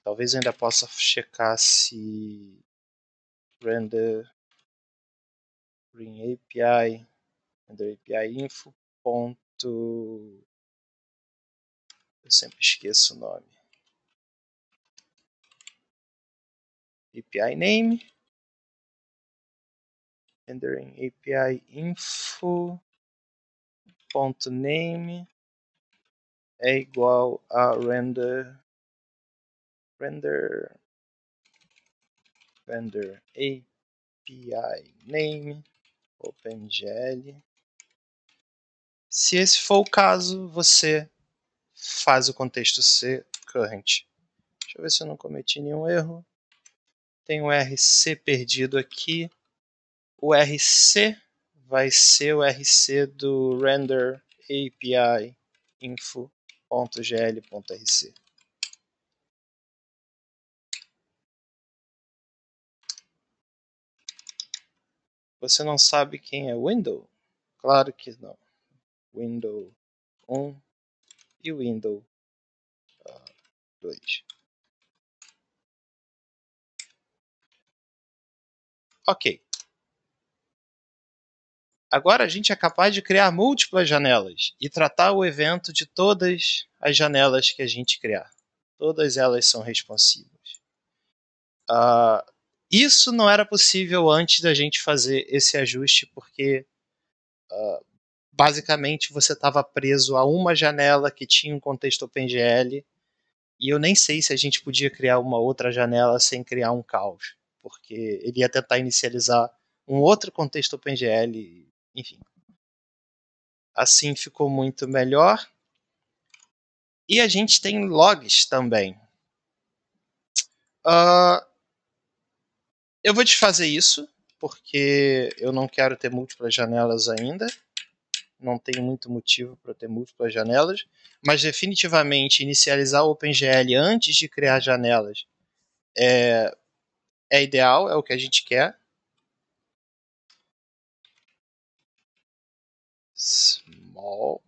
Talvez eu ainda possa checar se render API info. Eu sempre esqueço o nome. API name. Rendering API info. .name é igual a render API name OpenGL. Se esse for o caso, você faz o contexto ser current. Deixa eu ver se eu não cometi nenhum erro. Tem um RC perdido aqui. O RC vai ser o RC do render API info.gl.rc. Você não sabe quem é Window? Claro que não. Window 1 e Window 2. Ok. Agora a gente é capaz de criar múltiplas janelas e tratar o evento de todas as janelas que a gente criar. Todas elas são responsivas. Isso não era possível antes da gente fazer esse ajuste, porque basicamente você estava preso a uma janela que tinha um contexto OpenGL, e eu nem sei se a gente podia criar uma outra janela sem criar um caos, porque ele ia tentar inicializar um outro contexto OpenGL, enfim. Assim ficou muito melhor. E a gente tem logs também. Eu vou desfazer isso, porque eu não quero ter múltiplas janelas ainda. Não tem muito motivo para ter múltiplas janelas. Mas definitivamente inicializar o OpenGL antes de criar janelas é ideal, é o que a gente quer. Small.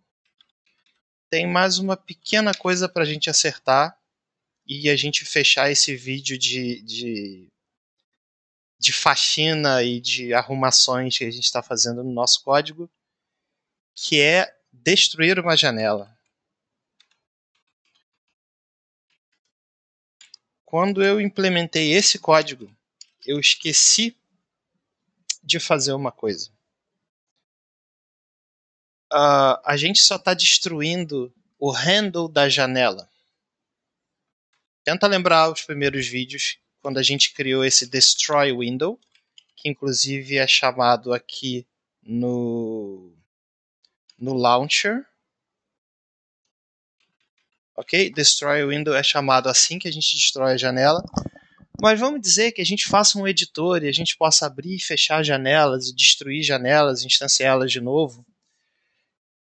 Tem mais uma pequena coisa para a gente acertar e a gente fechar esse vídeo de faxina e de arrumações que a gente está fazendo no nosso código, que é destruir uma janela. Quando eu implementei esse código, eu esqueci de fazer uma coisa. A gente só está destruindo o handle da janela. Tenta lembrar os primeiros vídeos, quando a gente criou esse destroy window, que inclusive é chamado aqui no launcher. Ok? Destroy window é chamado assim que a gente destrói a janela. Mas vamos dizer que a gente faça um editor e a gente possa abrir e fechar janelas, destruir janelas, instanciá-las de novo.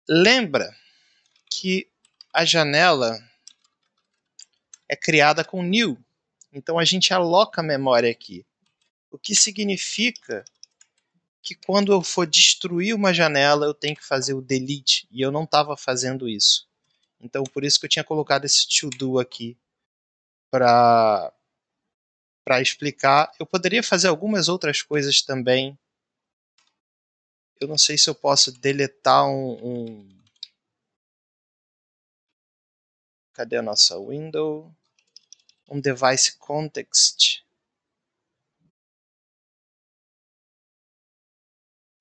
Lembra que a janela é criada com new. Então a gente aloca a memória aqui. O que significa que quando eu for destruir uma janela, eu tenho que fazer o delete. E eu não estava fazendo isso. Então por isso que eu tinha colocado esse to do aqui para para explicar. Eu poderia fazer algumas outras coisas também. Eu não sei se eu posso deletar Cadê a nossa window? Um device context.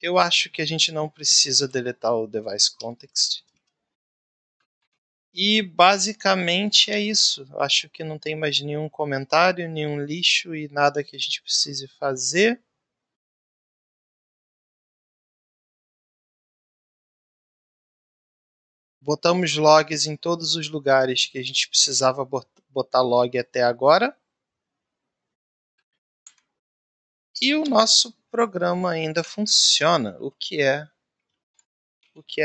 Eu acho que a gente não precisa deletar o device context. E basicamente é isso. Acho que não tem mais nenhum comentário, nenhum lixo e nada que a gente precise fazer. Botamos logs em todos os lugares que a gente precisava botar log até agora. E o nosso programa ainda funciona, o que é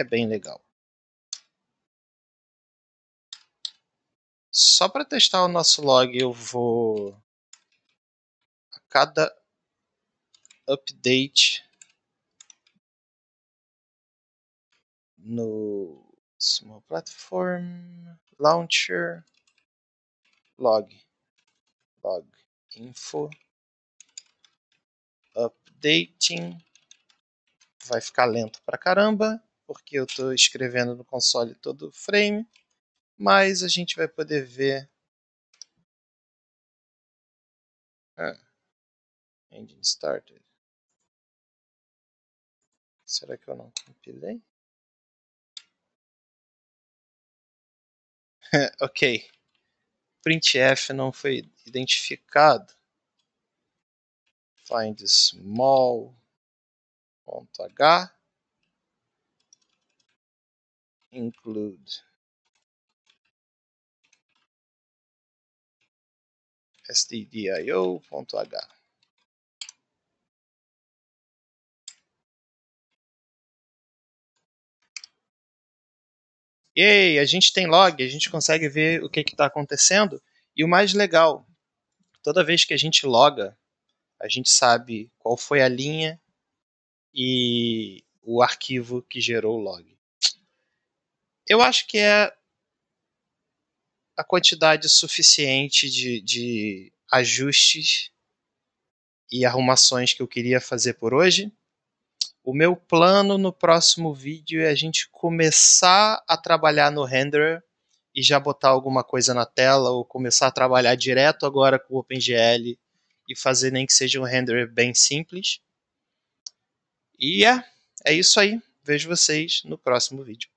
bem legal. Só para testar o nosso log, eu vou a cada update no Small Platform Launcher log info updating. Vai ficar lento pra caramba, porque eu estou escrevendo no console todo frame, mas a gente vai poder ver. Engine started. Será que eu não compilei? Ok. Printf não foi identificado. Find small.h include stdio.h. E a gente tem log, a gente consegue ver o que está acontecendo. E o mais legal, toda vez que a gente loga, a gente sabe qual foi a linha e o arquivo que gerou o log. Eu acho que é a quantidade suficiente de ajustes e arrumações que eu queria fazer por hoje. O meu plano no próximo vídeo é a gente começar a trabalhar no renderer e já botar alguma coisa na tela, ou começar a trabalhar direto agora com o OpenGL e fazer nem que seja um renderer bem simples. E é isso aí. Vejo vocês no próximo vídeo.